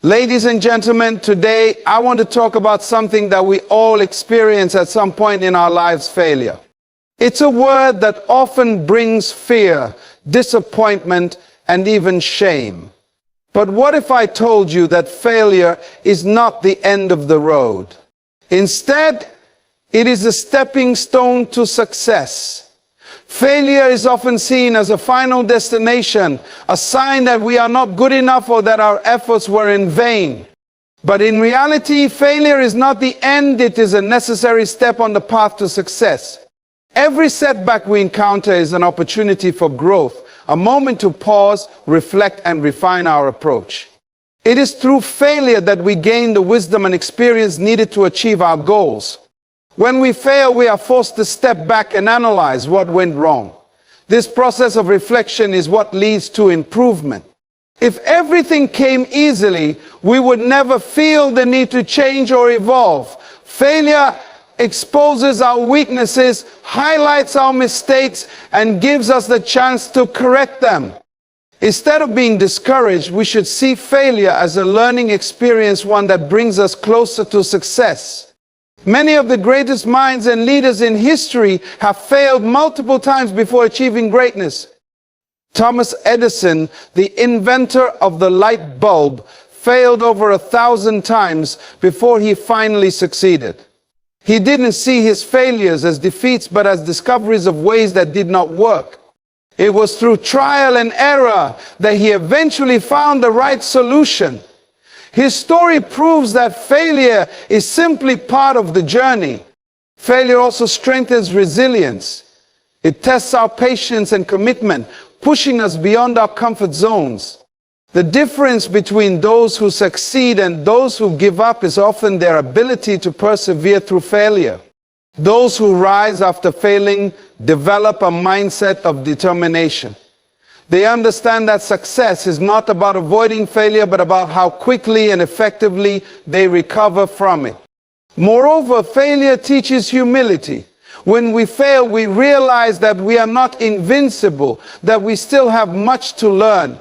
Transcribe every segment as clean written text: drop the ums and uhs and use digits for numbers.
Ladies and gentlemen, today I want to talk about something that we all experience at some point in our lives: failure. It's a word that often brings fear, disappointment, and even shame. But what if I told you that failure is not the end of the road? Instead, it is a stepping stone to success. Failure is often seen as a final destination, a sign that we are not good enough or that our efforts were in vain. But in reality, failure is not the end, it is a necessary step on the path to success. Every setback we encounter is an opportunity for growth, a moment to pause, reflect, and refine our approach. It is through failure that we gain the wisdom and experience needed to achieve our goals. When we fail, we are forced to step back and analyze what went wrong. This process of reflection is what leads to improvement. If everything came easily, we would never feel the need to change or evolve. Failure exposes our weaknesses, highlights our mistakes, and gives us the chance to correct them. Instead of being discouraged, we should see failure as a learning experience, one that brings us closer to success. Many of the greatest minds and leaders in history have failed multiple times before achieving greatness. Thomas Edison, the inventor of the light bulb, failed over 1,000 times before he finally succeeded. He didn't see his failures as defeats, but as discoveries of ways that did not work. It was through trial and error that he eventually found the right solution. His story proves that failure is simply part of the journey. Failure also strengthens resilience. It tests our patience and commitment, pushing us beyond our comfort zones. The difference between those who succeed and those who give up is often their ability to persevere through failure. Those who rise after failing develop a mindset of determination. They understand that success is not about avoiding failure, but about how quickly and effectively they recover from it. Moreover, failure teaches humility. When we fail, we realize that we are not invincible, that we still have much to learn.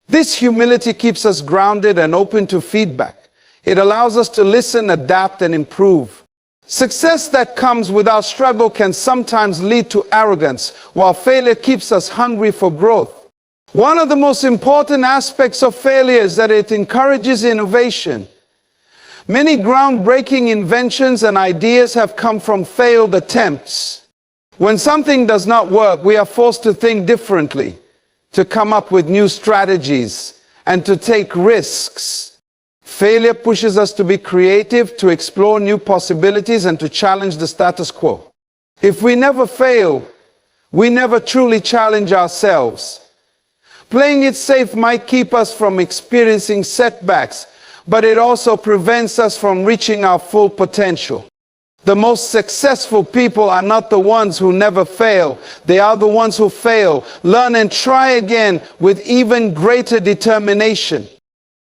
This humility keeps us grounded and open to feedback. It allows us to listen, adapt, and improve. Success that comes without struggle can sometimes lead to arrogance, while failure keeps us hungry for growth. One of the most important aspects of failure is that it encourages innovation. Many groundbreaking inventions and ideas have come from failed attempts. When something does not work, we are forced to think differently, to come up with new strategies, and to take risks. Failure pushes us to be creative, to explore new possibilities, and to challenge the status quo. If we never fail, we never truly challenge ourselves. Playing it safe might keep us from experiencing setbacks, but it also prevents us from reaching our full potential. The most successful people are not the ones who never fail. They are the ones who fail, learn, and try again with even greater determination.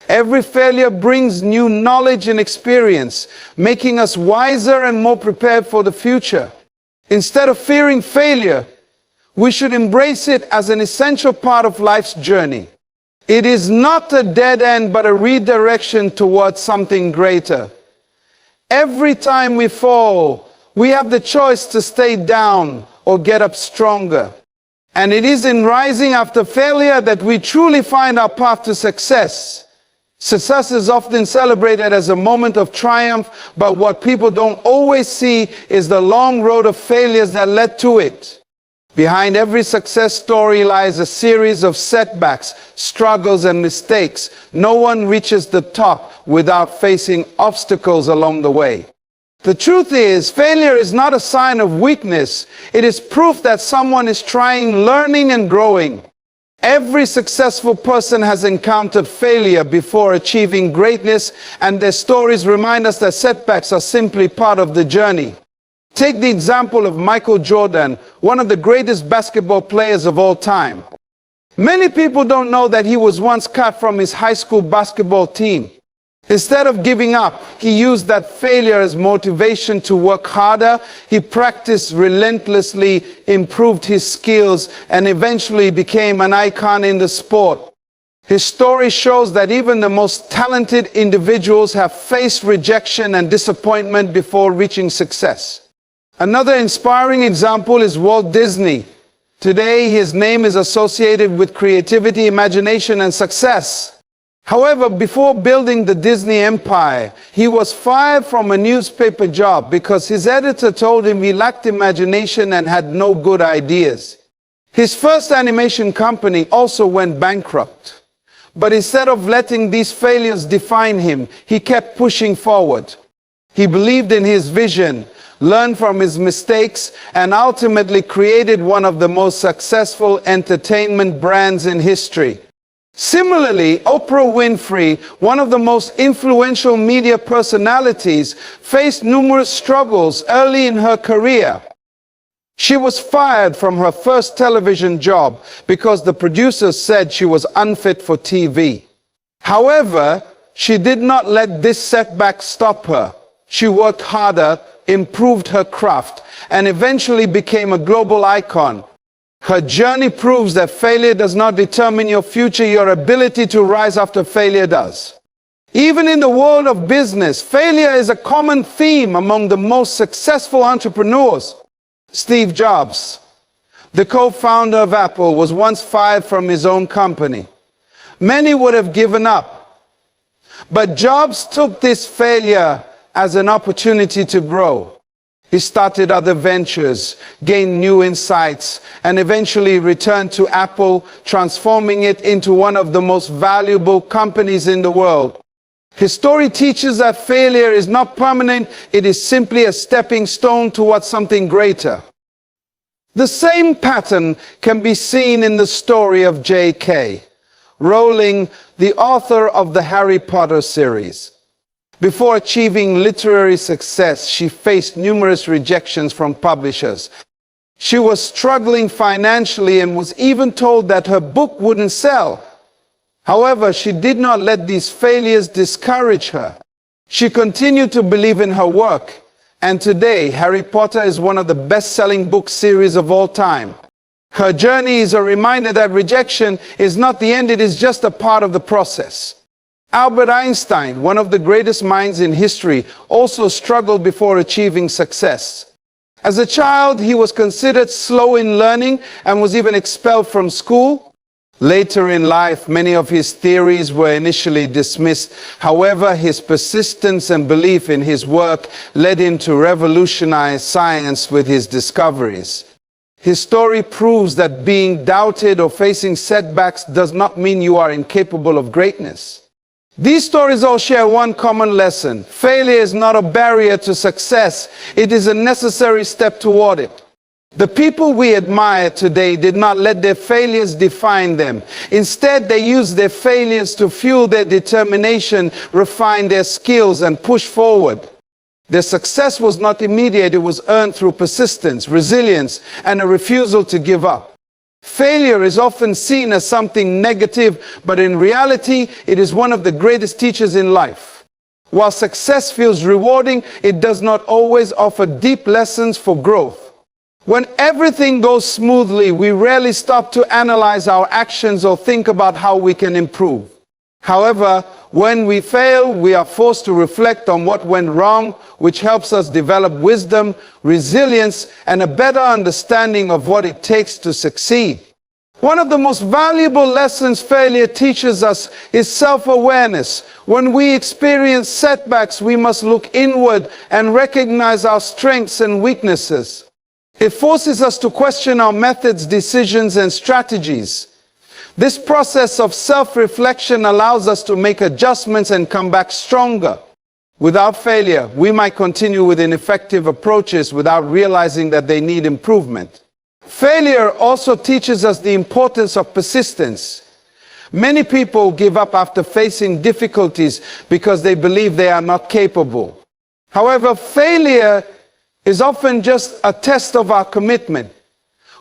Every failure brings new knowledge and experience, making us wiser and more prepared for the future. Instead of fearing failure, we should embrace it as an essential part of life's journey. It is not a dead end, but a redirection towards something greater. Every time we fall, we have the choice to stay down or get up stronger. And it is in rising after failure that we truly find our path to success. Success is often celebrated as a moment of triumph, but what people don't always see is the long road of failures that led to it. Behind every success story lies a series of setbacks, struggles, and mistakes. No one reaches the top without facing obstacles along the way. The truth is, failure is not a sign of weakness. It is proof that someone is trying, learning, and growing. Every successful person has encountered failure before achieving greatness, and their stories remind us that setbacks are simply part of the journey. Take the example of Michael Jordan, one of the greatest basketball players of all time. Many people don't know that he was once cut from his high school basketball team. Instead of giving up, he used that failure as motivation to work harder. He practiced relentlessly, improved his skills, and eventually became an icon in the sport. His story shows that even the most talented individuals have faced rejection and disappointment before reaching success. Another inspiring example is Walt Disney. Today, his name is associated with creativity, imagination, and success. However, before building the Disney empire, he was fired from a newspaper job because his editor told him he lacked imagination and had no good ideas. His first animation company also went bankrupt. But instead of letting these failures define him, he kept pushing forward. He believed in his vision, learned from his mistakes, and ultimately created one of the most successful entertainment brands in history. Similarly, Oprah Winfrey, one of the most influential media personalities, faced numerous struggles early in her career. She was fired from her first television job because the producers said she was unfit for TV. However, she did not let this setback stop her. She worked harder, improved her craft, and eventually became a global icon. Her journey proves that failure does not determine your future, your ability to rise after failure does. Even in the world of business, failure is a common theme among the most successful entrepreneurs. Steve Jobs, the co-founder of Apple, was once fired from his own company. Many would have given up. But Jobs took this failure as an opportunity to grow. He started other ventures, gained new insights, and eventually returned to Apple, transforming it into one of the most valuable companies in the world. His story teaches that failure is not permanent, it is simply a stepping stone towards something greater. The same pattern can be seen in the story of J.K. Rowling, the author of the Harry Potter series. Before achieving literary success, she faced numerous rejections from publishers. She was struggling financially and was even told that her book wouldn't sell. However, she did not let these failures discourage her. She continued to believe in her work, and today Harry Potter is one of the best-selling book series of all time. Her journey is a reminder that rejection is not the end, it is just a part of the process. Albert Einstein, one of the greatest minds in history, also struggled before achieving success. As a child, he was considered slow in learning and was even expelled from school. Later in life, many of his theories were initially dismissed. However, his persistence and belief in his work led him to revolutionize science with his discoveries. His story proves that being doubted or facing setbacks does not mean you are incapable of greatness. These stories all share one common lesson. Failure is not a barrier to success. It is a necessary step toward it. The people we admire today did not let their failures define them. Instead, they used their failures to fuel their determination, refine their skills, and push forward. Their success was not immediate, it was earned through persistence, resilience, and a refusal to give up. Failure is often seen as something negative, but in reality, it is one of the greatest teachers in life. While success feels rewarding, it does not always offer deep lessons for growth. When everything goes smoothly, we rarely stop to analyze our actions or think about how we can improve. However, when we fail, we are forced to reflect on what went wrong, which helps us develop wisdom, resilience, and a better understanding of what it takes to succeed. One of the most valuable lessons failure teaches us is self-awareness. When we experience setbacks, we must look inward and recognize our strengths and weaknesses. It forces us to question our methods, decisions, and strategies. This process of self-reflection allows us to make adjustments and come back stronger. Without failure, we might continue with ineffective approaches without realizing that they need improvement. Failure also teaches us the importance of persistence. Many people give up after facing difficulties because they believe they are not capable. However, failure is often just a test of our commitment.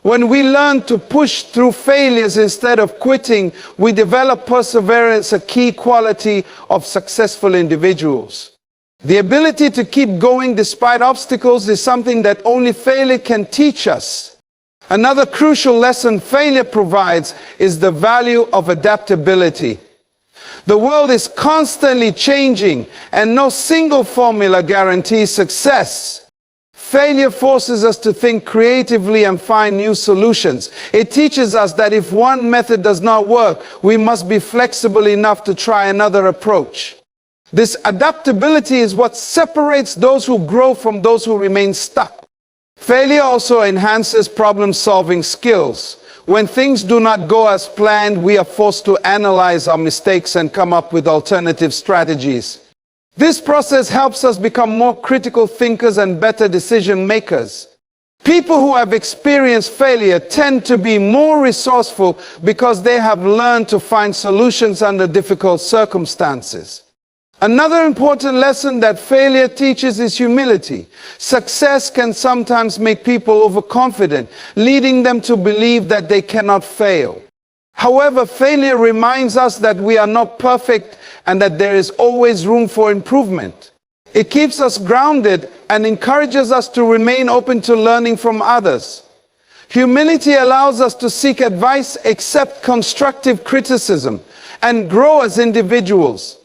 When we learn to push through failures instead of quitting, we develop perseverance, a key quality of successful individuals. The ability to keep going despite obstacles is something that only failure can teach us. Another crucial lesson failure provides is the value of adaptability. The world is constantly changing, and no single formula guarantees success. Failure forces us to think creatively and find new solutions. It teaches us that if one method does not work, we must be flexible enough to try another approach. This adaptability is what separates those who grow from those who remain stuck. Failure also enhances problem-solving skills. When things do not go as planned, we are forced to analyze our mistakes and come up with alternative strategies. This process helps us become more critical thinkers and better decision makers. People who have experienced failure tend to be more resourceful because they have learned to find solutions under difficult circumstances. Another important lesson that failure teaches is humility. Success can sometimes make people overconfident, leading them to believe that they cannot fail. However, failure reminds us that we are not perfect and that there is always room for improvement. It keeps us grounded and encourages us to remain open to learning from others. Humility allows us to seek advice, accept constructive criticism, and grow as individuals.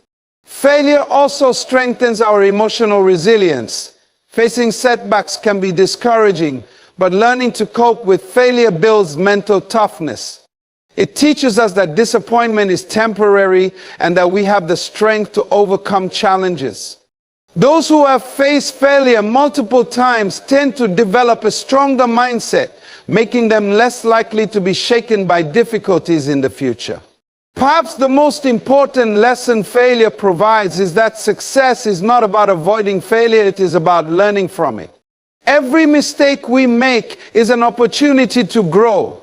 Failure also strengthens our emotional resilience. Facing setbacks can be discouraging, but learning to cope with failure builds mental toughness. It teaches us that disappointment is temporary and that we have the strength to overcome challenges. Those who have faced failure multiple times tend to develop a stronger mindset, making them less likely to be shaken by difficulties in the future. Perhaps the most important lesson failure provides is that success is not about avoiding failure, it is about learning from it. Every mistake we make is an opportunity to grow.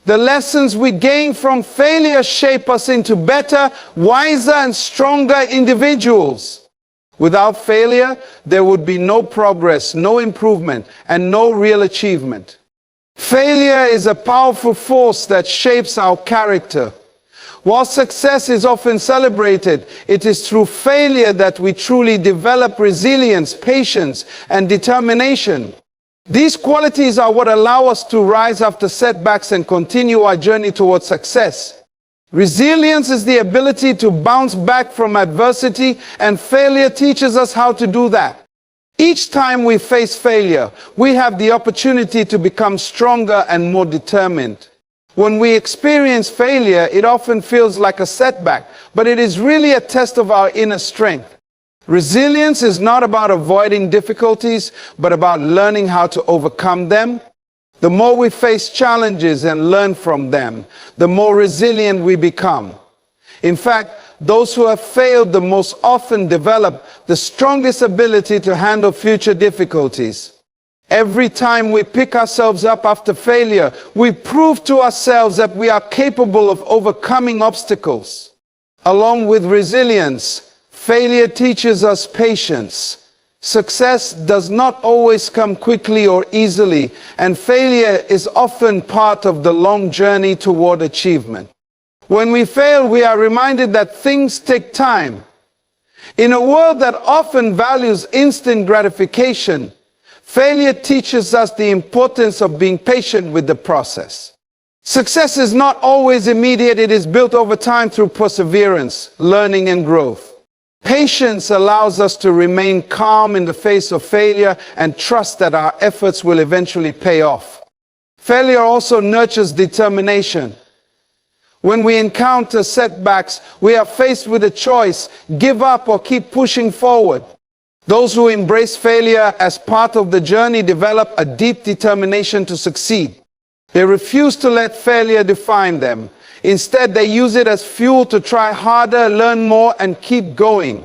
The lessons we gain from failure shape us into better, wiser, and stronger individuals. Without failure, there would be no progress, no improvement, and no real achievement. Failure is a powerful force that shapes our character. While success is often celebrated, it is through failure that we truly develop resilience, patience, and determination. These qualities are what allow us to rise after setbacks and continue our journey towards success. Resilience is the ability to bounce back from adversity, and failure teaches us how to do that. Each time we face failure, we have the opportunity to become stronger and more determined. When we experience failure, it often feels like a setback, but it is really a test of our inner strength. Resilience is not about avoiding difficulties, but about learning how to overcome them. The more we face challenges and learn from them, the more resilient we become. In fact, those who have failed the most often develop the strongest ability to handle future difficulties. Every time we pick ourselves up after failure, we prove to ourselves that we are capable of overcoming obstacles. Along with resilience, failure teaches us patience. Success does not always come quickly or easily, and failure is often part of the long journey toward achievement. When we fail, we are reminded that things take time. In a world that often values instant gratification, failure teaches us the importance of being patient with the process. Success is not always immediate. It is built over time through perseverance, learning, and growth. Patience allows us to remain calm in the face of failure and trust that our efforts will eventually pay off. Failure also nurtures determination. When we encounter setbacks, we are faced with a choice: give up or keep pushing forward. Those who embrace failure as part of the journey develop a deep determination to succeed. They refuse to let failure define them. Instead, they use it as fuel to try harder, learn more, and keep going.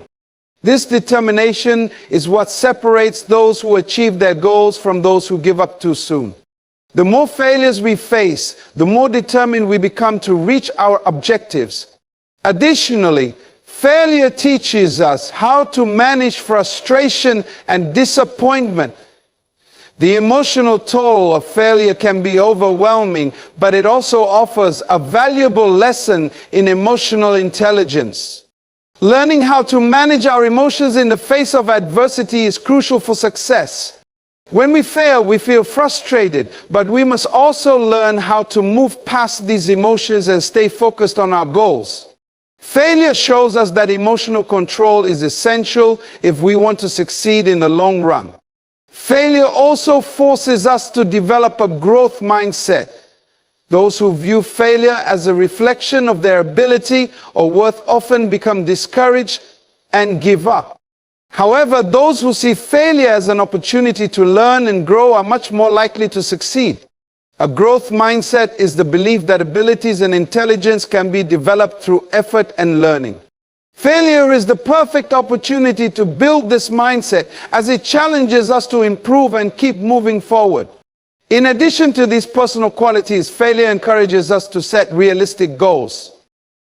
This determination is what separates those who achieve their goals from those who give up too soon. The more failures we face, the more determined we become to reach our objectives. Additionally, failure teaches us how to manage frustration and disappointment. The emotional toll of failure can be overwhelming, but it also offers a valuable lesson in emotional intelligence. Learning how to manage our emotions in the face of adversity is crucial for success. When we fail, we feel frustrated, but we must also learn how to move past these emotions and stay focused on our goals. Failure shows us that emotional control is essential if we want to succeed in the long run. Failure also forces us to develop a growth mindset. Those who view failure as a reflection of their ability or worth often become discouraged and give up. However, those who see failure as an opportunity to learn and grow are much more likely to succeed. A growth mindset is the belief that abilities and intelligence can be developed through effort and learning. Failure is the perfect opportunity to build this mindset as it challenges us to improve and keep moving forward. In addition to these personal qualities, failure encourages us to set realistic goals.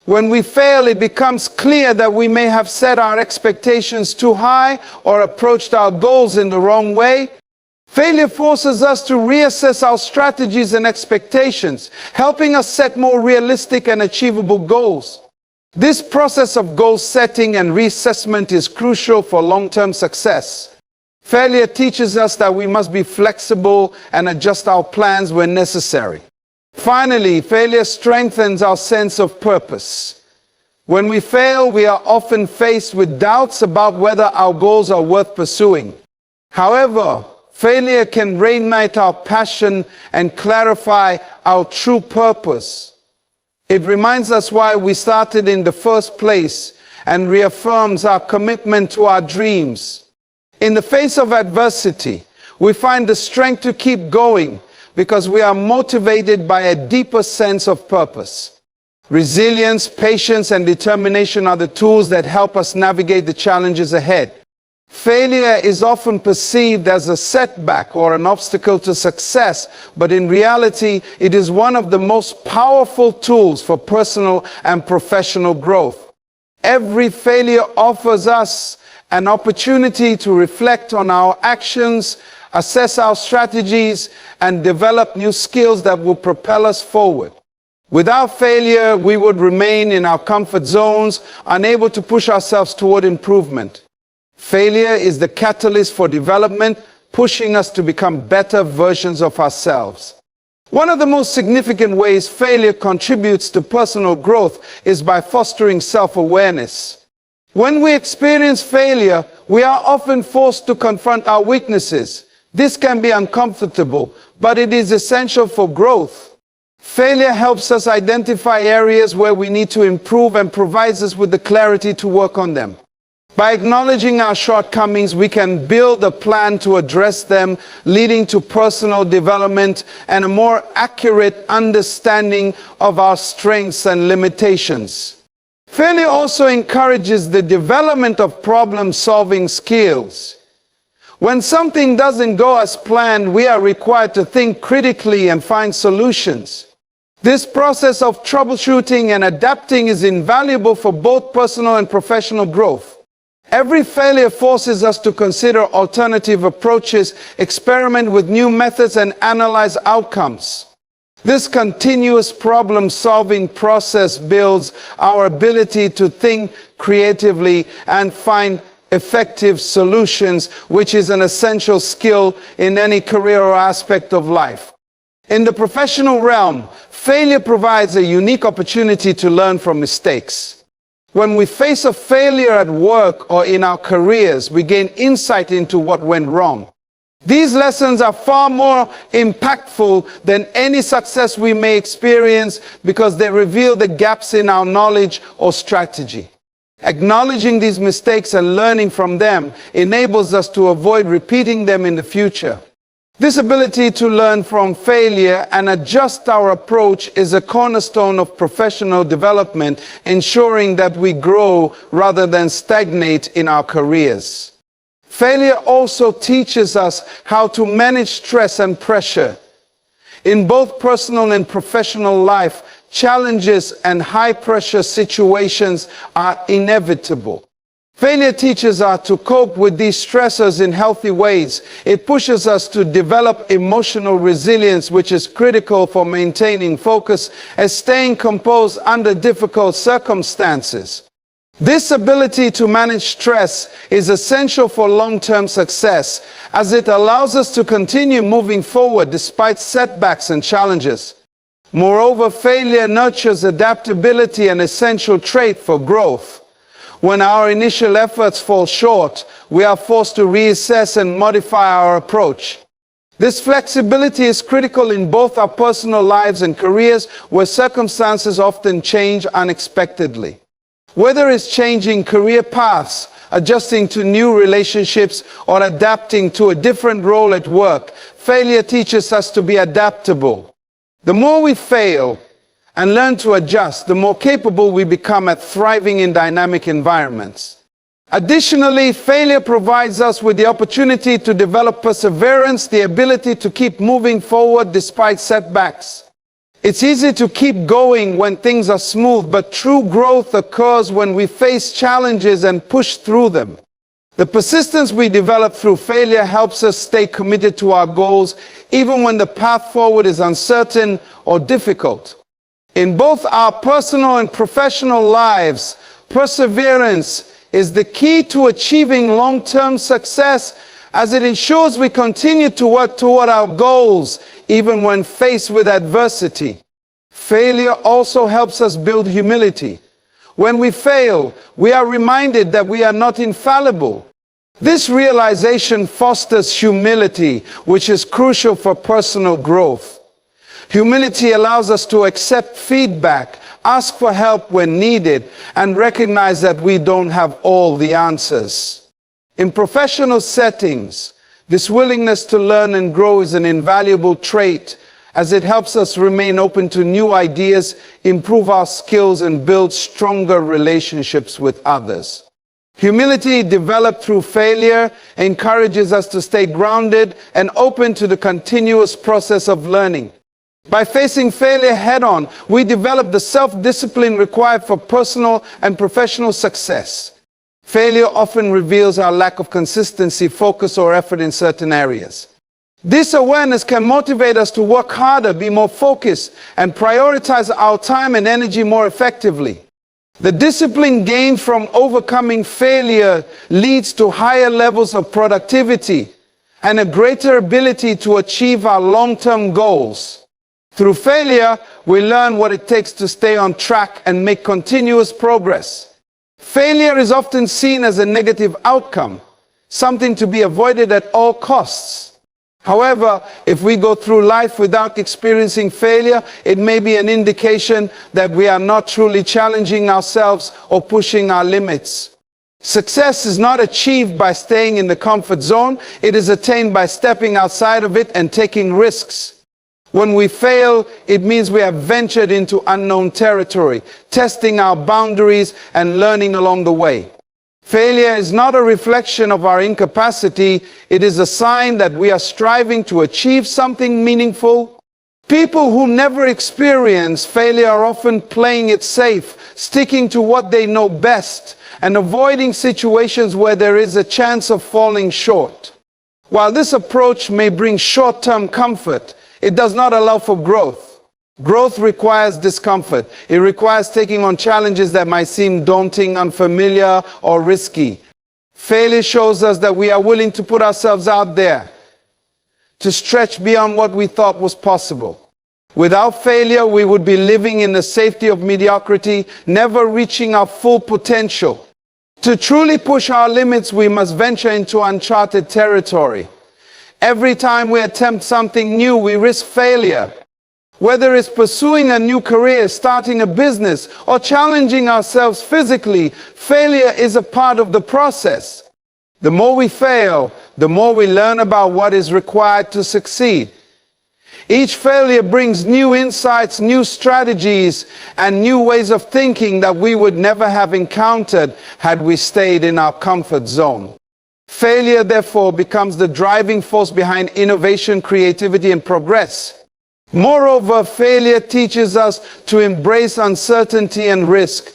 When we fail, it becomes clear that we may have set our expectations too high or approached our goals in the wrong way. Failure forces us to reassess our strategies and expectations, helping us set more realistic and achievable goals. This process of goal setting and reassessment is crucial for long-term success. Failure teaches us that we must be flexible and adjust our plans when necessary. Finally, failure strengthens our sense of purpose. When we fail, we are often faced with doubts about whether our goals are worth pursuing. However, failure can reignite our passion and clarify our true purpose. It reminds us why we started in the first place and reaffirms our commitment to our dreams. In the face of adversity, we find the strength to keep going because we are motivated by a deeper sense of purpose. Resilience, patience, and determination are the tools that help us navigate the challenges ahead. Failure is often perceived as a setback or an obstacle to success, but in reality, it is one of the most powerful tools for personal and professional growth. Every failure offers us an opportunity to reflect on our actions, assess our strategies, and develop new skills that will propel us forward. Without failure, we would remain in our comfort zones, unable to push ourselves toward improvement. Failure is the catalyst for development, pushing us to become better versions of ourselves. One of the most significant ways failure contributes to personal growth is by fostering self-awareness. When we experience failure, we are often forced to confront our weaknesses. This can be uncomfortable, but it is essential for growth. Failure helps us identify areas where we need to improve and provides us with the clarity to work on them. By acknowledging our shortcomings, we can build a plan to address them, leading to personal development and a more accurate understanding of our strengths and limitations. Failure also encourages the development of problem-solving skills. When something doesn't go as planned, we are required to think critically and find solutions. This process of troubleshooting and adapting is invaluable for both personal and professional growth. Every failure forces us to consider alternative approaches, experiment with new methods, and analyze outcomes. This continuous problem-solving process builds our ability to think creatively and find effective solutions, which is an essential skill in any career or aspect of life. In the professional realm, failure provides a unique opportunity to learn from mistakes. When we face a failure at work or in our careers, we gain insight into what went wrong. These lessons are far more impactful than any success we may experience because they reveal the gaps in our knowledge or strategy. Acknowledging these mistakes and learning from them enables us to avoid repeating them in the future. This ability to learn from failure and adjust our approach is a cornerstone of professional development, ensuring that we grow rather than stagnate in our careers. Failure also teaches us how to manage stress and pressure. In both personal and professional life, challenges and high-pressure situations are inevitable. Failure teaches us to cope with these stressors in healthy ways. It pushes us to develop emotional resilience, which is critical for maintaining focus and staying composed under difficult circumstances. This ability to manage stress is essential for long-term success, as it allows us to continue moving forward despite setbacks and challenges. Moreover, failure nurtures adaptability, an essential trait for growth. When our initial efforts fall short, we are forced to reassess and modify our approach. This flexibility is critical in both our personal lives and careers, where circumstances often change unexpectedly. Whether it's changing career paths, adjusting to new relationships, or adapting to a different role at work, failure teaches us to be adaptable. The more we fail and learn to adjust, the more capable we become at thriving in dynamic environments. Additionally, failure provides us with the opportunity to develop perseverance, the ability to keep moving forward despite setbacks. It's easy to keep going when things are smooth, but true growth occurs when we face challenges and push through them. The persistence we develop through failure helps us stay committed to our goals, even when the path forward is uncertain or difficult. In both our personal and professional lives, perseverance is the key to achieving long-term success, as it ensures we continue to work toward our goals even when faced with adversity. Failure also helps us build humility. When we fail, we are reminded that we are not infallible. This realization fosters humility, which is crucial for personal growth. Humility allows us to accept feedback, ask for help when needed, and recognize that we don't have all the answers. In professional settings, this willingness to learn and grow is an invaluable trait, as it helps us remain open to new ideas, improve our skills, and build stronger relationships with others. Humility developed through failure encourages us to stay grounded and open to the continuous process of learning. By facing failure head-on, we develop the self-discipline required for personal and professional success. Failure often reveals our lack of consistency, focus, or effort in certain areas. This awareness can motivate us to work harder, be more focused, and prioritize our time and energy more effectively. The discipline gained from overcoming failure leads to higher levels of productivity and a greater ability to achieve our long-term goals. Through failure, we learn what it takes to stay on track and make continuous progress. Failure is often seen as a negative outcome, something to be avoided at all costs. However, if we go through life without experiencing failure, it may be an indication that we are not truly challenging ourselves or pushing our limits. Success is not achieved by staying in the comfort zone. It is attained by stepping outside of it and taking risks. When we fail, it means we have ventured into unknown territory, testing our boundaries and learning along the way. Failure is not a reflection of our incapacity. It is a sign that we are striving to achieve something meaningful. People who never experience failure are often playing it safe, sticking to what they know best, and avoiding situations where there is a chance of falling short. While this approach may bring short-term comfort, it does not allow for growth. Growth requires discomfort. It requires taking on challenges that might seem daunting, unfamiliar, or risky. Failure shows us that we are willing to put ourselves out there, to stretch beyond what we thought was possible. Without failure, we would be living in the safety of mediocrity, never reaching our full potential. To truly push our limits, we must venture into uncharted territory. Every time we attempt something new, we risk failure. Whether it's pursuing a new career, starting a business, or challenging ourselves physically, failure is a part of the process. The more we fail, the more we learn about what is required to succeed. Each failure brings new insights, new strategies, and new ways of thinking that we would never have encountered had we stayed in our comfort zone. Failure, therefore, becomes the driving force behind innovation, creativity, and progress. Moreover, failure teaches us to embrace uncertainty and risk.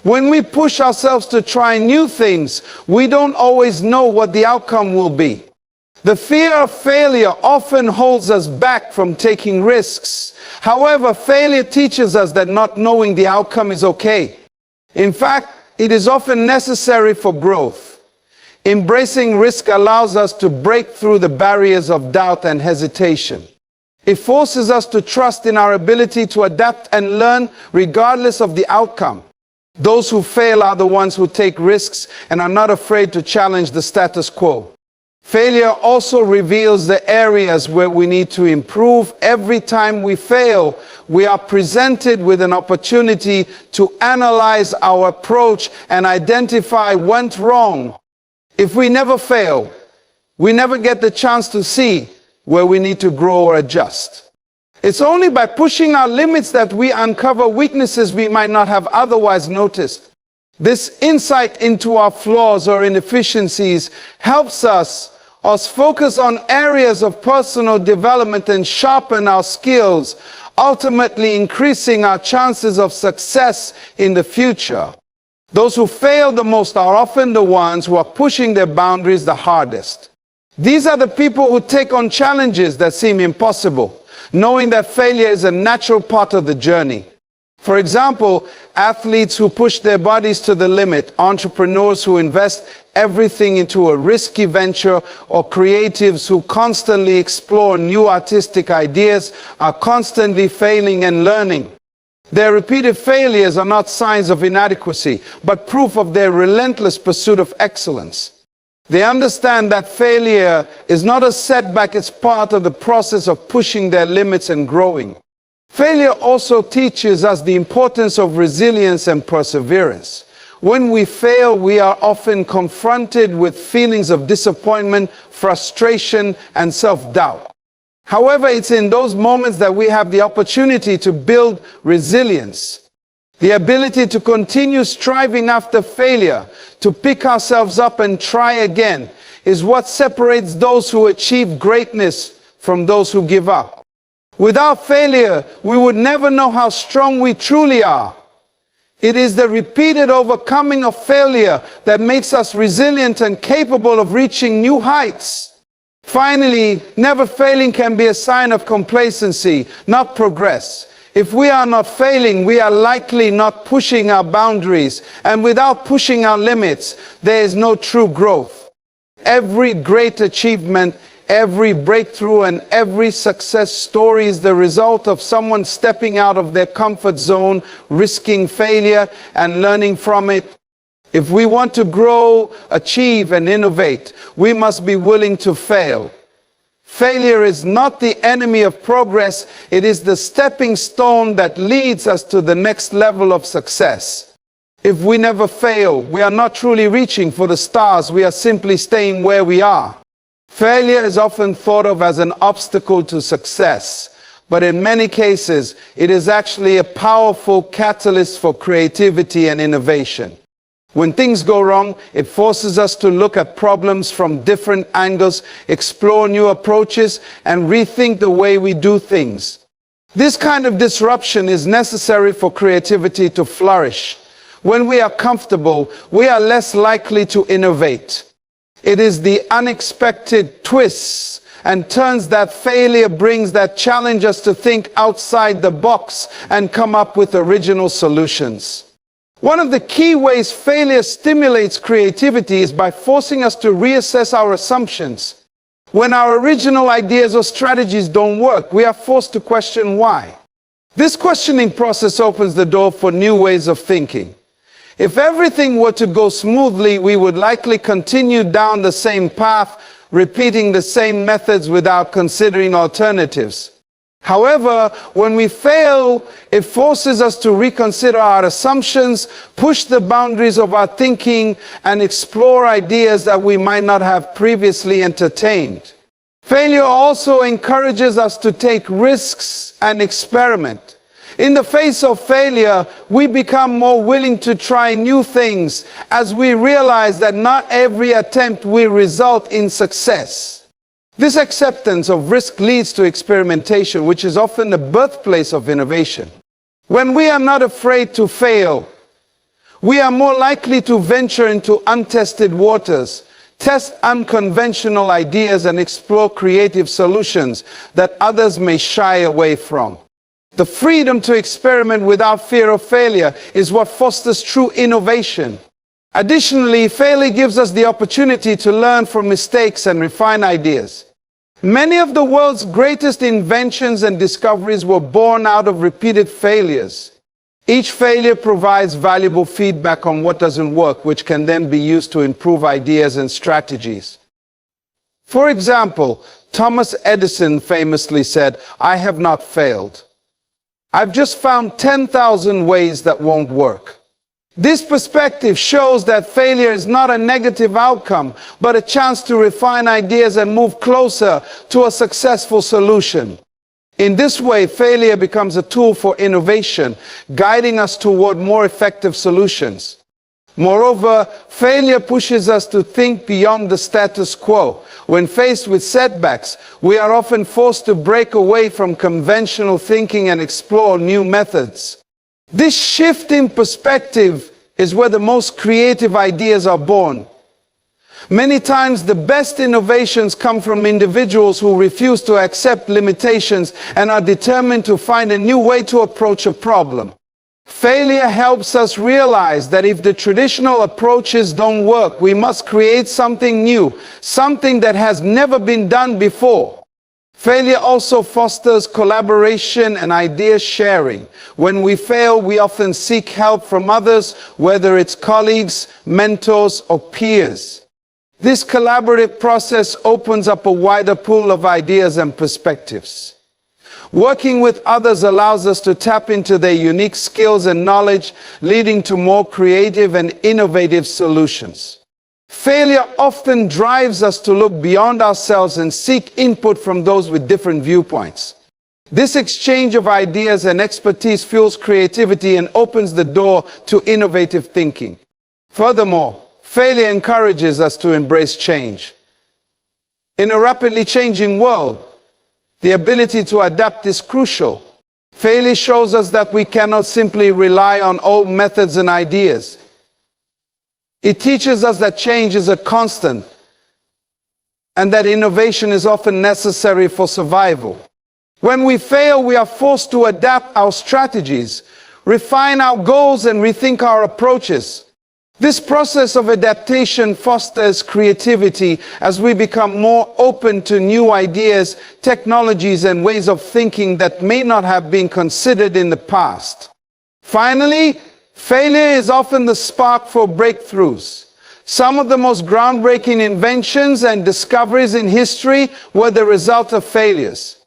When we push ourselves to try new things, we don't always know what the outcome will be. The fear of failure often holds us back from taking risks. However, failure teaches us that not knowing the outcome is okay. In fact, it is often necessary for growth. Embracing risk allows us to break through the barriers of doubt and hesitation. It forces us to trust in our ability to adapt and learn regardless of the outcome. Those who fail are the ones who take risks and are not afraid to challenge the status quo. Failure also reveals the areas where we need to improve. Every time we fail, we are presented with an opportunity to analyze our approach and identify what went wrong. If we never fail, we never get the chance to see where we need to grow or adjust. It's only by pushing our limits that we uncover weaknesses we might not have otherwise noticed. This insight into our flaws or inefficiencies helps us focus on areas of personal development and sharpen our skills, ultimately increasing our chances of success in the future. Those who fail the most are often the ones who are pushing their boundaries the hardest. These are the people who take on challenges that seem impossible, knowing that failure is a natural part of the journey. For example, athletes who push their bodies to the limit, entrepreneurs who invest everything into a risky venture, or creatives who constantly explore new artistic ideas are constantly failing and learning. Their repeated failures are not signs of inadequacy, but proof of their relentless pursuit of excellence. They understand that failure is not a setback, it's part of the process of pushing their limits and growing. Failure also teaches us the importance of resilience and perseverance. When we fail, we are often confronted with feelings of disappointment, frustration, and self-doubt. However, it's in those moments that we have the opportunity to build resilience. The ability to continue striving after failure, to pick ourselves up and try again, is what separates those who achieve greatness from those who give up. Without failure, we would never know how strong we truly are. It is the repeated overcoming of failure that makes us resilient and capable of reaching new heights. Finally, never failing can be a sign of complacency, not progress. If we are not failing, we are likely not pushing our boundaries, and without pushing our limits, there is no true growth. Every great achievement, every breakthrough, and every success story is the result of someone stepping out of their comfort zone, risking failure, and learning from it. If we want to grow, achieve, and innovate, we must be willing to fail. Failure is not the enemy of progress, it is the stepping stone that leads us to the next level of success. If we never fail, we are not truly reaching for the stars, we are simply staying where we are. Failure is often thought of as an obstacle to success, but in many cases, it is actually a powerful catalyst for creativity and innovation. When things go wrong, it forces us to look at problems from different angles, explore new approaches, and rethink the way we do things. This kind of disruption is necessary for creativity to flourish. When we are comfortable, we are less likely to innovate. It is the unexpected twists and turns that failure brings that challenge us to think outside the box and come up with original solutions. One of the key ways failure stimulates creativity is by forcing us to reassess our assumptions. When our original ideas or strategies don't work, we are forced to question why. This questioning process opens the door for new ways of thinking. If everything were to go smoothly, we would likely continue down the same path, repeating the same methods without considering alternatives. However, when we fail, it forces us to reconsider our assumptions, push the boundaries of our thinking, and explore ideas that we might not have previously entertained. Failure also encourages us to take risks and experiment. In the face of failure, we become more willing to try new things as we realize that not every attempt will result in success. This acceptance of risk leads to experimentation, which is often the birthplace of innovation. When we are not afraid to fail, we are more likely to venture into untested waters, test unconventional ideas, and explore creative solutions that others may shy away from. The freedom to experiment without fear of failure is what fosters true innovation. Additionally, failure gives us the opportunity to learn from mistakes and refine ideas. Many of the world's greatest inventions and discoveries were born out of repeated failures. Each failure provides valuable feedback on what doesn't work, which can then be used to improve ideas and strategies. For example, Thomas Edison famously said, "I have not failed. I've just found 10,000 ways that won't work." This perspective shows that failure is not a negative outcome, but a chance to refine ideas and move closer to a successful solution. In this way, failure becomes a tool for innovation, guiding us toward more effective solutions. Moreover, failure pushes us to think beyond the status quo. When faced with setbacks, we are often forced to break away from conventional thinking and explore new methods. This shift in perspective is where the most creative ideas are born. Many times the best innovations come from individuals who refuse to accept limitations and are determined to find a new way to approach a problem. Failure helps us realize that if the traditional approaches don't work, we must create something new, something that has never been done before. Failure also fosters collaboration and idea sharing. When we fail, we often seek help from others, whether it's colleagues, mentors, or peers. This collaborative process opens up a wider pool of ideas and perspectives. Working with others allows us to tap into their unique skills and knowledge, leading to more creative and innovative solutions. Failure often drives us to look beyond ourselves and seek input from those with different viewpoints. This exchange of ideas and expertise fuels creativity and opens the door to innovative thinking. Furthermore, failure encourages us to embrace change. In a rapidly changing world, the ability to adapt is crucial. Failure shows us that we cannot simply rely on old methods and ideas. It teaches us that change is a constant and that innovation is often necessary for survival. When we fail, we are forced to adapt our strategies, refine our goals, and rethink our approaches. This process of adaptation fosters creativity as we become more open to new ideas, technologies, and ways of thinking that may not have been considered in the past. Finally, failure is often the spark for breakthroughs. Some of the most groundbreaking inventions and discoveries in history were the result of failures.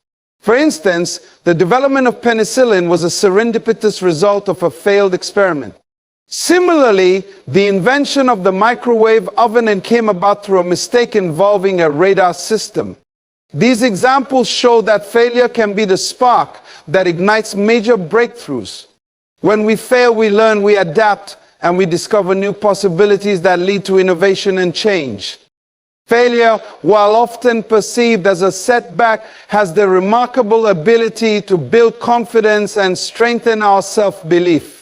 For instance, the development of penicillin was a serendipitous result of a failed experiment. Similarly, the invention of the microwave oven came about through a mistake involving a radar system. These examples show that failure can be the spark that ignites major breakthroughs. When we fail, we learn, we adapt, and we discover new possibilities that lead to innovation and change. Failure, while often perceived as a setback, has the remarkable ability to build confidence and strengthen our self-belief.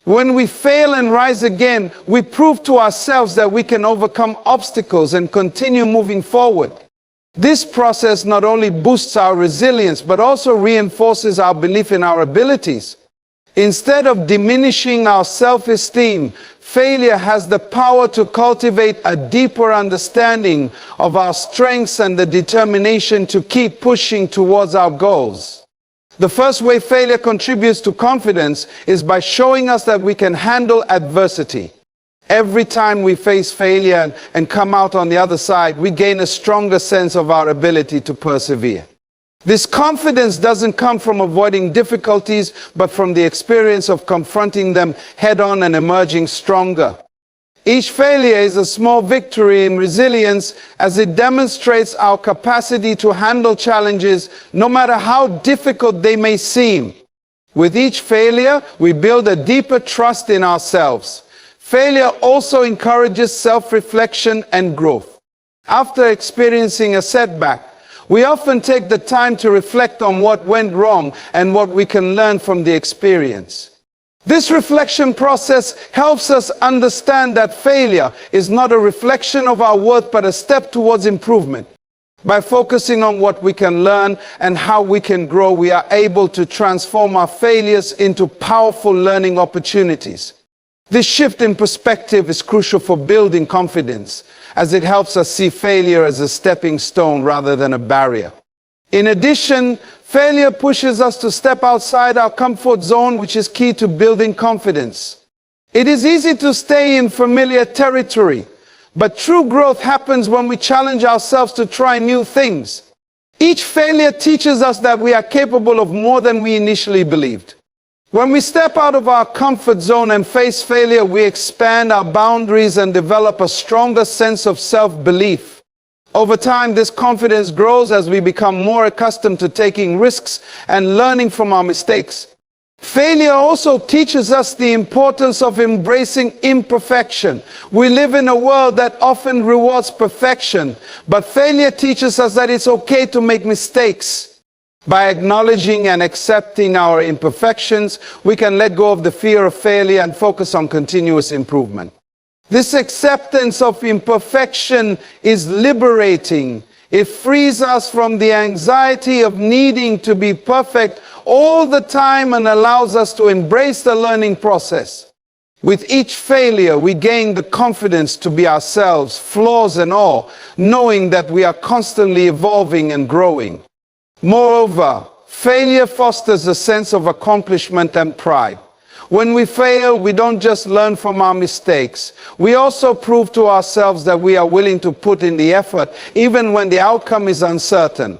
When we fail and rise again, we prove to ourselves that we can overcome obstacles and continue moving forward. This process not only boosts our resilience, but also reinforces our belief in our abilities. Instead of diminishing our self-esteem, failure has the power to cultivate a deeper understanding of our strengths and the determination to keep pushing towards our goals. The first way failure contributes to confidence is by showing us that we can handle adversity. Every time we face failure and come out on the other side, we gain a stronger sense of our ability to persevere. This confidence doesn't come from avoiding difficulties, but from the experience of confronting them head-on and emerging stronger. Each failure is a small victory in resilience as it demonstrates our capacity to handle challenges no matter how difficult they may seem. With each failure, we build a deeper trust in ourselves. Failure also encourages self-reflection and growth. After experiencing a setback, we often take the time to reflect on what went wrong and what we can learn from the experience. This reflection process helps us understand that failure is not a reflection of our worth, but a step towards improvement. By focusing on what we can learn and how we can grow, we are able to transform our failures into powerful learning opportunities. This shift in perspective is crucial for building confidence, as it helps us see failure as a stepping stone rather than a barrier. In addition, failure pushes us to step outside our comfort zone, which is key to building confidence. It is easy to stay in familiar territory, but true growth happens when we challenge ourselves to try new things. Each failure teaches us that we are capable of more than we initially believed. When we step out of our comfort zone and face failure, we expand our boundaries and develop a stronger sense of self-belief. Over time, this confidence grows as we become more accustomed to taking risks and learning from our mistakes. Failure also teaches us the importance of embracing imperfection. We live in a world that often rewards perfection, but failure teaches us that it's okay to make mistakes. By acknowledging and accepting our imperfections, we can let go of the fear of failure and focus on continuous improvement. This acceptance of imperfection is liberating. It frees us from the anxiety of needing to be perfect all the time and allows us to embrace the learning process. With each failure, we gain the confidence to be ourselves, flaws and all, knowing that we are constantly evolving and growing. Moreover, failure fosters a sense of accomplishment and pride. When we fail, we don't just learn from our mistakes. We also prove to ourselves that we are willing to put in the effort, even when the outcome is uncertain.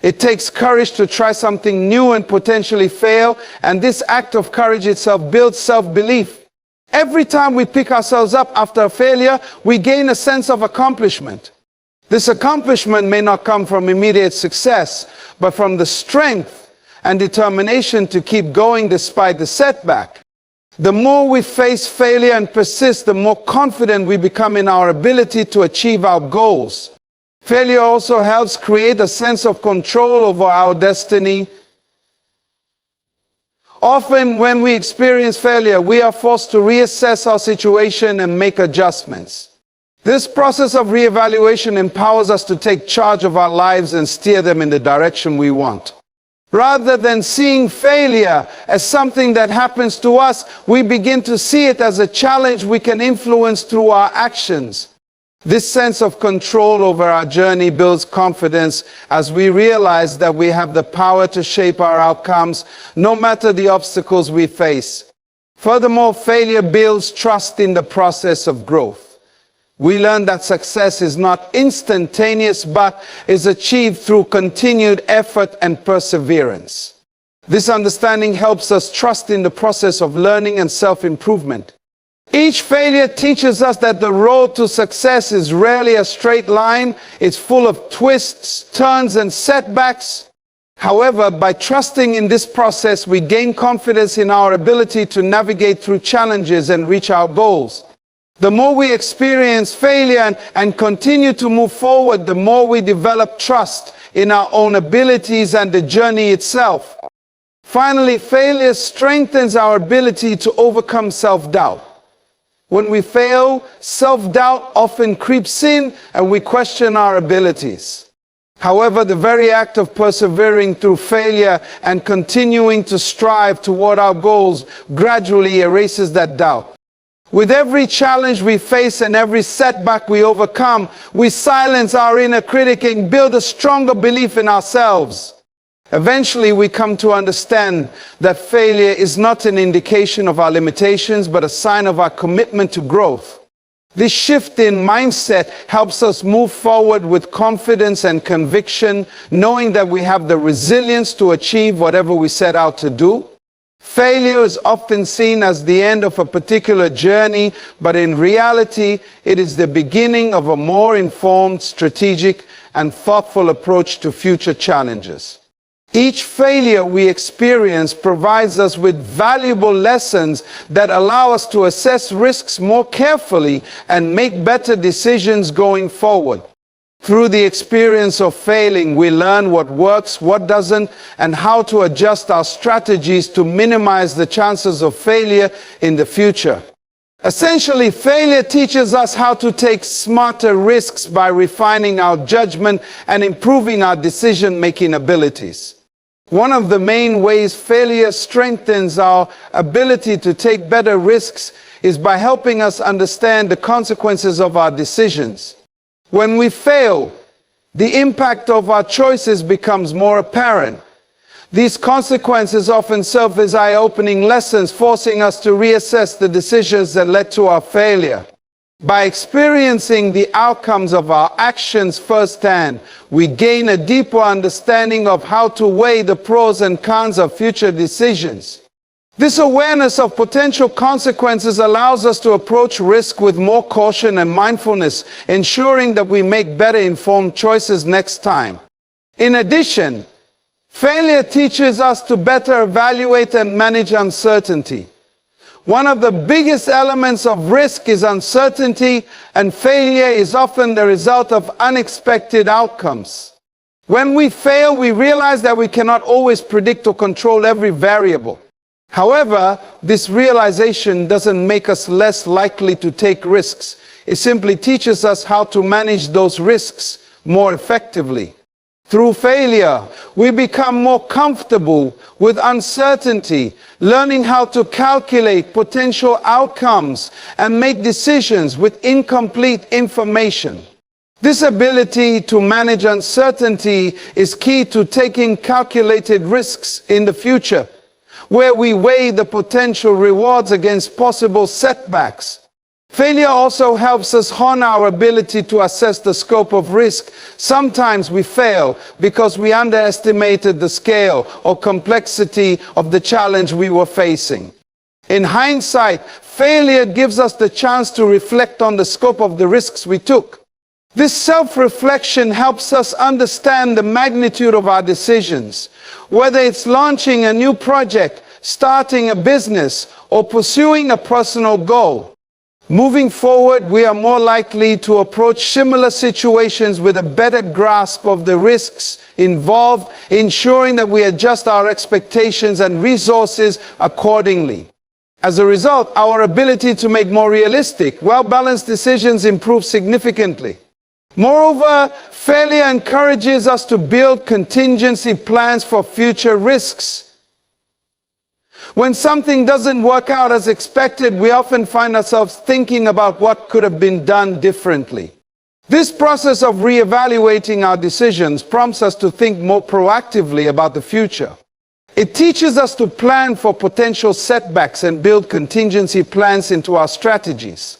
It takes courage to try something new and potentially fail, and this act of courage itself builds self-belief. Every time we pick ourselves up after a failure, we gain a sense of accomplishment. This accomplishment may not come from immediate success, but from the strength and determination to keep going despite the setback. The more we face failure and persist, the more confident we become in our ability to achieve our goals. Failure also helps create a sense of control over our destiny. Often when we experience failure, we are forced to reassess our situation and make adjustments. This process of reevaluation empowers us to take charge of our lives and steer them in the direction we want. Rather than seeing failure as something that happens to us, we begin to see it as a challenge we can influence through our actions. This sense of control over our journey builds confidence as we realize that we have the power to shape our outcomes, no matter the obstacles we face. Furthermore, failure builds trust in the process of growth. We learn that success is not instantaneous, but is achieved through continued effort and perseverance. This understanding helps us trust in the process of learning and self-improvement. Each failure teaches us that the road to success is rarely a straight line. It's full of twists, turns, and setbacks. However, by trusting in this process, we gain confidence in our ability to navigate through challenges and reach our goals. The more we experience failure and continue to move forward, the more we develop trust in our own abilities and the journey itself. Finally, failure strengthens our ability to overcome self-doubt. When we fail, self-doubt often creeps in and we question our abilities. However, the very act of persevering through failure and continuing to strive toward our goals gradually erases that doubt. With every challenge we face and every setback we overcome, we silence our inner critic and build a stronger belief in ourselves. Eventually, we come to understand that failure is not an indication of our limitations, but a sign of our commitment to growth. This shift in mindset helps us move forward with confidence and conviction, knowing that we have the resilience to achieve whatever we set out to do. Failure is often seen as the end of a particular journey, but in reality, it is the beginning of a more informed, strategic, and thoughtful approach to future challenges. Each failure we experience provides us with valuable lessons that allow us to assess risks more carefully and make better decisions going forward. Through the experience of failing, we learn what works, what doesn't, and how to adjust our strategies to minimize the chances of failure in the future. Essentially, failure teaches us how to take smarter risks by refining our judgment and improving our decision-making abilities. One of the main ways failure strengthens our ability to take better risks is by helping us understand the consequences of our decisions. When we fail, the impact of our choices becomes more apparent. These consequences often serve as eye-opening lessons, forcing us to reassess the decisions that led to our failure. By experiencing the outcomes of our actions firsthand, we gain a deeper understanding of how to weigh the pros and cons of future decisions. This awareness of potential consequences allows us to approach risk with more caution and mindfulness, ensuring that we make better informed choices next time. In addition, failure teaches us to better evaluate and manage uncertainty. One of the biggest elements of risk is uncertainty, and failure is often the result of unexpected outcomes. When we fail, we realize that we cannot always predict or control every variable. However, this realization doesn't make us less likely to take risks. It simply teaches us how to manage those risks more effectively. Through failure, we become more comfortable with uncertainty, learning how to calculate potential outcomes and make decisions with incomplete information. This ability to manage uncertainty is key to taking calculated risks in the future, where we weigh the potential rewards against possible setbacks. Failure also helps us hone our ability to assess the scope of risk. Sometimes we fail because we underestimated the scale or complexity of the challenge we were facing. In hindsight, failure gives us the chance to reflect on the scope of the risks we took. This self-reflection helps us understand the magnitude of our decisions, whether it's launching a new project, starting a business, or pursuing a personal goal. Moving forward, we are more likely to approach similar situations with a better grasp of the risks involved, ensuring that we adjust our expectations and resources accordingly. As a result, our ability to make more realistic, well-balanced decisions improves significantly. Moreover, failure encourages us to build contingency plans for future risks. When something doesn't work out as expected, we often find ourselves thinking about what could have been done differently. This process of reevaluating our decisions prompts us to think more proactively about the future. It teaches us to plan for potential setbacks and build contingency plans into our strategies.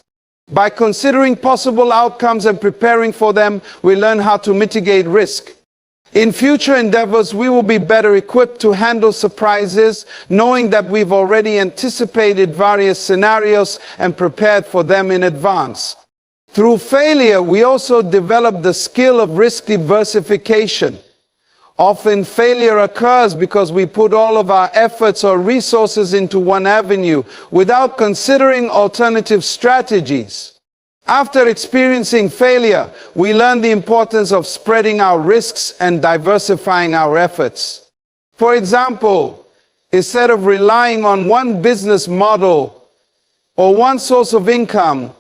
By considering possible outcomes and preparing for them, we learn how to mitigate risk. In future endeavors, we will be better equipped to handle surprises, knowing that we've already anticipated various scenarios and prepared for them in advance. Through failure, we also develop the skill of risk diversification. Often failure occurs because we put all of our efforts or resources into one avenue without considering alternative strategies. After experiencing failure, we learn the importance of spreading our risks and diversifying our efforts. For example, instead of relying on one business model or one source of income,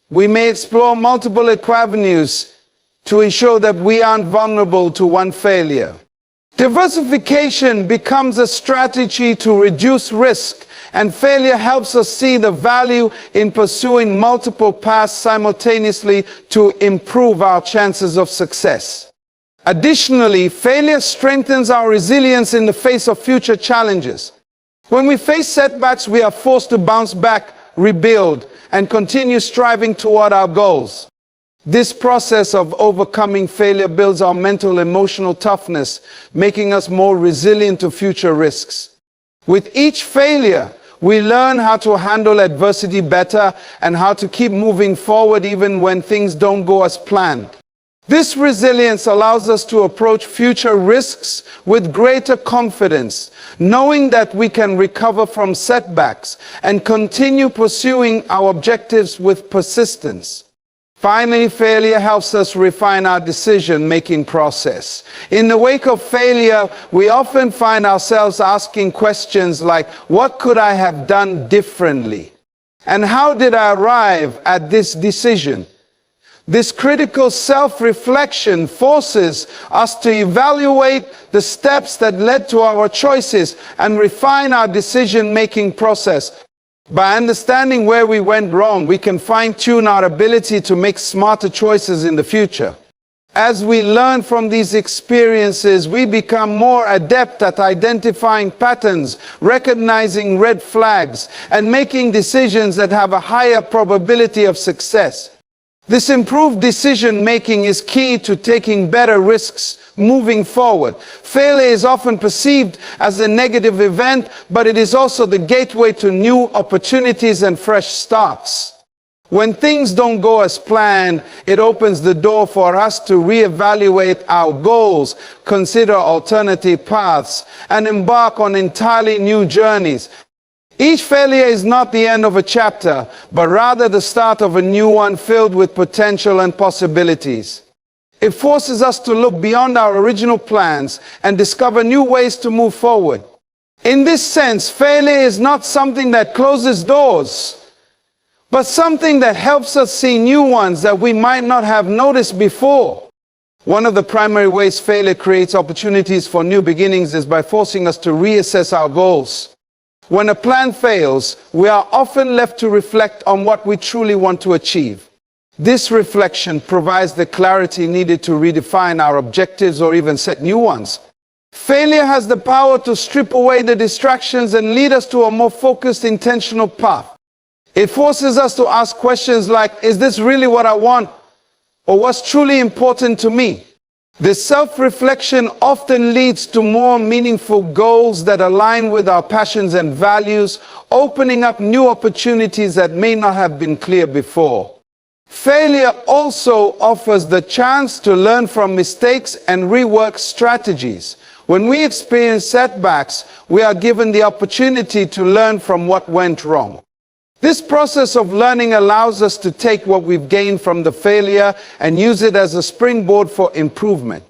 we may explore multiple avenues to ensure that we aren't vulnerable to one failure. Diversification becomes a strategy to reduce risk, and failure helps us see the value in pursuing multiple paths simultaneously to improve our chances of success. Additionally, failure strengthens our resilience in the face of future challenges. When we face setbacks, we are forced to bounce back, rebuild, and continue striving toward our goals. This process of overcoming failure builds our mental and emotional toughness, making us more resilient to future risks. With each failure, we learn how to handle adversity better and how to keep moving forward even when things don't go as planned. This resilience allows us to approach future risks with greater confidence, knowing that we can recover from setbacks and continue pursuing our objectives with persistence. Finally, failure helps us refine our decision-making process. In the wake of failure, we often find ourselves asking questions like, what could I have done differently? And how did I arrive at this decision? This critical self-reflection forces us to evaluate the steps that led to our choices and refine our decision-making process. By understanding where we went wrong, we can fine-tune our ability to make smarter choices in the future. As we learn from these experiences, we become more adept at identifying patterns, recognizing red flags, and making decisions that have a higher probability of success. This improved decision-making is key to taking better risks moving forward. Failure is often perceived as a negative event, but it is also the gateway to new opportunities and fresh starts. When things don't go as planned, it opens the door for us to reevaluate our goals, consider alternative paths, and embark on entirely new journeys. Each failure is not the end of a chapter, but rather the start of a new one filled with potential and possibilities. It forces us to look beyond our original plans and discover new ways to move forward. In this sense, failure is not something that closes doors, but something that helps us see new ones that we might not have noticed before. One of the primary ways failure creates opportunities for new beginnings is by forcing us to reassess our goals. When a plan fails, we are often left to reflect on what we truly want to achieve. This reflection provides the clarity needed to redefine our objectives or even set new ones. Failure has the power to strip away the distractions and lead us to a more focused, intentional path. It forces us to ask questions like, is this really what I want? Or what's truly important to me? This self-reflection often leads to more meaningful goals that align with our passions and values, opening up new opportunities that may not have been clear before. Failure also offers the chance to learn from mistakes and rework strategies. When we experience setbacks, we are given the opportunity to learn from what went wrong. This process of learning allows us to take what we've gained from the failure and use it as a springboard for improvement.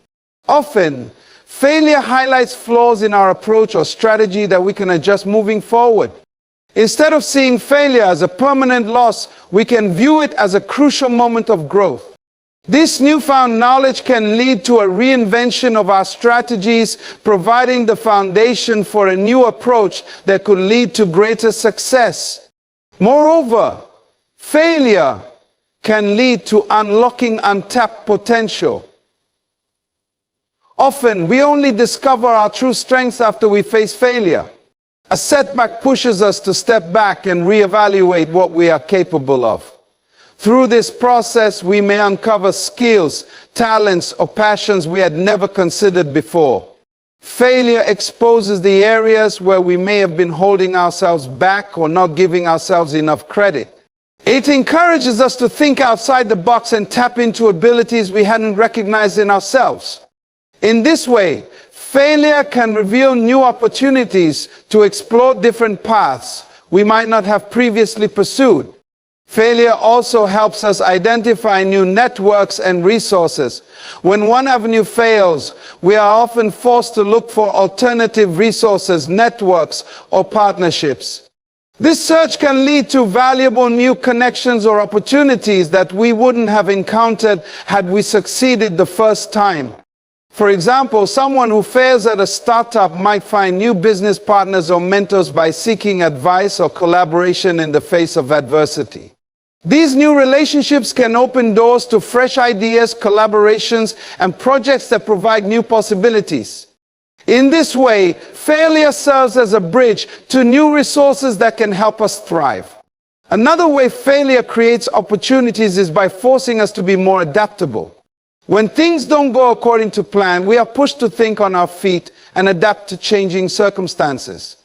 Often, failure highlights flaws in our approach or strategy that we can adjust moving forward. Instead of seeing failure as a permanent loss, we can view it as a crucial moment of growth. This newfound knowledge can lead to a reinvention of our strategies, providing the foundation for a new approach that could lead to greater success. Moreover, failure can lead to unlocking untapped potential. Often, we only discover our true strengths after we face failure. A setback pushes us to step back and reevaluate what we are capable of. Through this process, we may uncover skills, talents, or passions we had never considered before. Failure exposes the areas where we may have been holding ourselves back or not giving ourselves enough credit. It encourages us to think outside the box and tap into abilities we hadn't recognized in ourselves. In this way, failure can reveal new opportunities to explore different paths we might not have previously pursued. Failure also helps us identify new networks and resources. When one avenue fails, we are often forced to look for alternative resources, networks, or partnerships. This search can lead to valuable new connections or opportunities that we wouldn't have encountered had we succeeded the first time. For example, someone who fails at a startup might find new business partners or mentors by seeking advice or collaboration in the face of adversity. These new relationships can open doors to fresh ideas, collaborations, and projects that provide new possibilities. In this way, failure serves as a bridge to new resources that can help us thrive. Another way failure creates opportunities is by forcing us to be more adaptable. When things don't go according to plan, we are pushed to think on our feet and adapt to changing circumstances.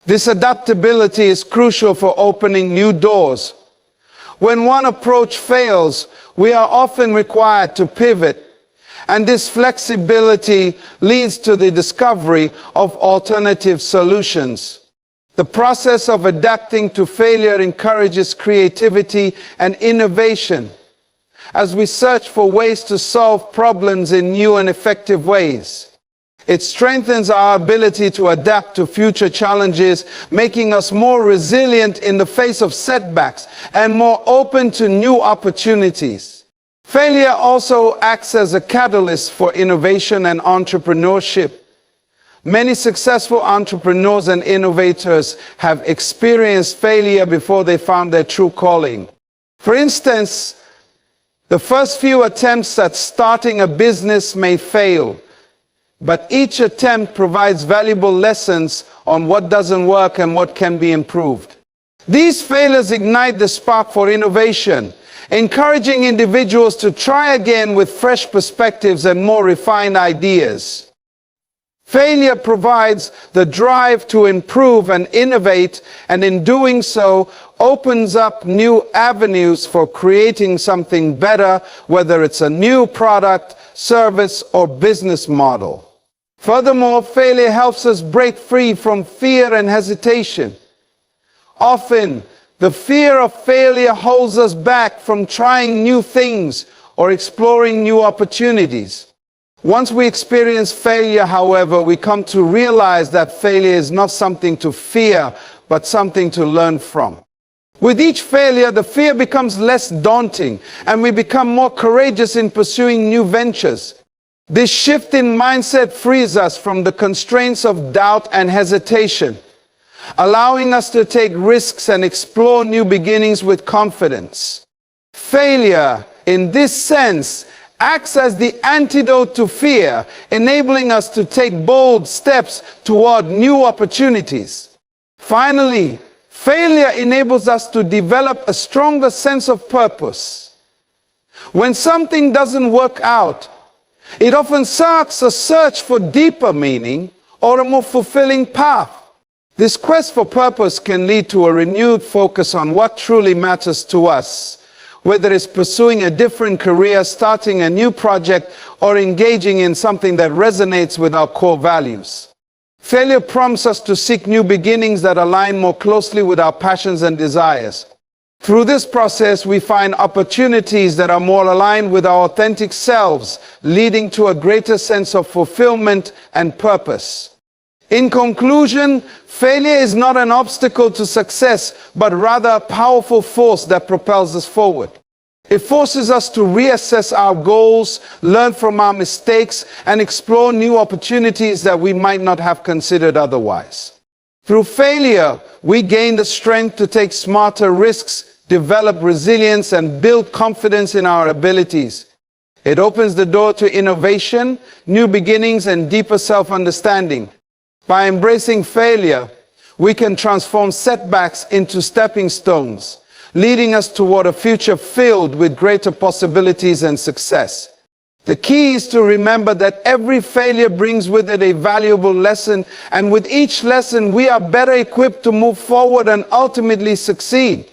This adaptability is crucial for opening new doors. When one approach fails, we are often required to pivot, and this flexibility leads to the discovery of alternative solutions. The process of adapting to failure encourages creativity and innovation as we search for ways to solve problems in new and effective ways. It strengthens our ability to adapt to future challenges, making us more resilient in the face of setbacks and more open to new opportunities. Failure also acts as a catalyst for innovation and entrepreneurship. Many successful entrepreneurs and innovators have experienced failure before they found their true calling. For instance, the first few attempts at starting a business may fail, but each attempt provides valuable lessons on what doesn't work and what can be improved. These failures ignite the spark for innovation, encouraging individuals to try again with fresh perspectives and more refined ideas. Failure provides the drive to improve and innovate, and in doing so, opens up new avenues for creating something better, whether it's a new product, service, or business model. Furthermore, failure helps us break free from fear and hesitation. Often, the fear of failure holds us back from trying new things or exploring new opportunities. Once we experience failure, however, we come to realize that failure is not something to fear, but something to learn from. With each failure, the fear becomes less daunting, and we become more courageous in pursuing new ventures. This shift in mindset frees us from the constraints of doubt and hesitation, allowing us to take risks and explore new beginnings with confidence. Failure, in this sense, acts as the antidote to fear, enabling us to take bold steps toward new opportunities. Finally, failure enables us to develop a stronger sense of purpose. When something doesn't work out, it often sparks a search for deeper meaning or a more fulfilling path. This quest for purpose can lead to a renewed focus on what truly matters to us, whether it's pursuing a different career, starting a new project, or engaging in something that resonates with our core values. Failure prompts us to seek new beginnings that align more closely with our passions and desires. Through this process, we find opportunities that are more aligned with our authentic selves, leading to a greater sense of fulfillment and purpose. In conclusion, failure is not an obstacle to success, but rather a powerful force that propels us forward. It forces us to reassess our goals, learn from our mistakes, and explore new opportunities that we might not have considered otherwise. Through failure, we gain the strength to take smarter risks, develop resilience, and build confidence in our abilities. It opens the door to innovation, new beginnings, and deeper self-understanding. By embracing failure, we can transform setbacks into stepping stones, leading us toward a future filled with greater possibilities and success. The key is to remember that every failure brings with it a valuable lesson, and with each lesson we are better equipped to move forward and ultimately succeed.